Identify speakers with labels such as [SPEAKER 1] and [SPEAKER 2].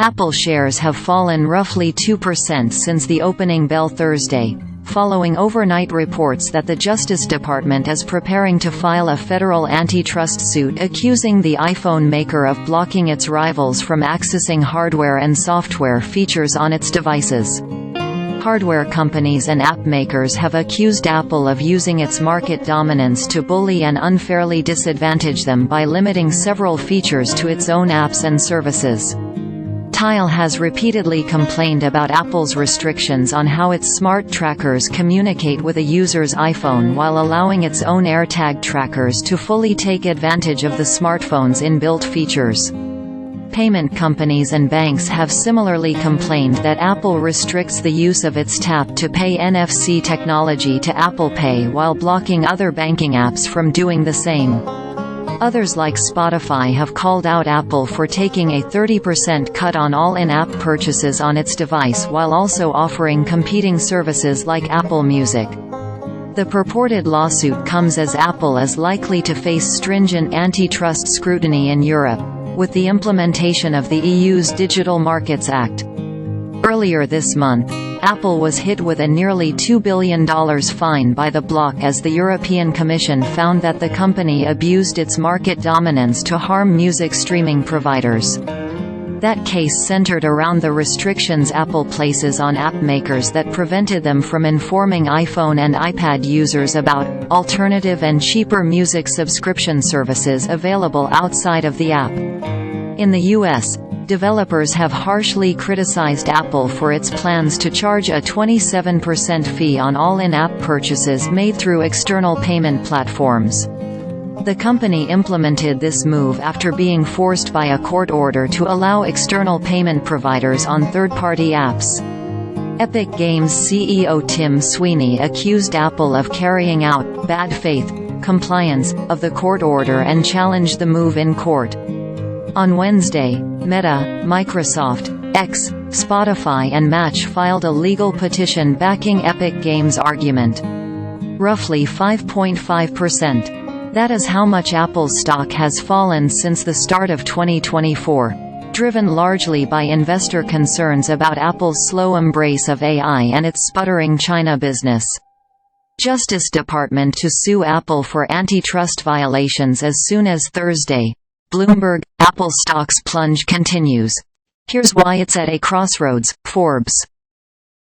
[SPEAKER 1] Apple shares have fallen roughly 2% since the opening bell Thursday, following overnight reports that the Justice Department is preparing to file a federal antitrust suit accusing the iPhone maker of blocking its rivals from accessing hardware and software features on its devices. Hardware companies and app makers have accused Apple of using its market dominance to bully and unfairly disadvantage them by limiting several features to its own apps and services. Tile has repeatedly complained about Apple's restrictions on how its smart trackers communicate with a user's iPhone while allowing its own AirTag trackers to fully take advantage of the smartphone's inbuilt features. Payment companies and banks have similarly complained that Apple restricts the use of its tap-to-pay NFC technology to Apple Pay while blocking other banking apps from doing the same. Others like Spotify have called out Apple for taking a 30% cut on all in-app purchases on its device while also offering competing services like Apple Music. The purported lawsuit comes as Apple is likely to face stringent antitrust scrutiny in Europe, with the implementation of the EU's Digital Markets Act. Earlier this month, Apple was hit with a nearly $2 billion fine by the bloc as the European Commission found that the company abused its market dominance to harm music streaming providers. That case centered around the restrictions Apple places on app makers that prevented them from informing iPhone and iPad users about alternative and cheaper music subscription services available outside of the app. In the U.S., developers have harshly criticized Apple for its plans to charge a 27% fee on all in-app purchases made through external payment platforms. The company implemented this move after being forced by a court order to allow external payment providers on third-party apps. Epic Games CEO Tim Sweeney accused Apple of carrying out bad faith compliance of the court order and challenged the move in court. On Wednesday, Meta, Microsoft, X, Spotify and Match filed a legal petition backing Epic Games' argument. Roughly 5.5%. That is how much Apple's stock has fallen since the start of 2024, driven largely by investor concerns about Apple's slow embrace of AI and its sputtering China business. Justice Department to sue Apple for antitrust violations as soon as Thursday. Bloomberg, Apple stock's plunge continues. Here's why it's at a crossroads. Forbes.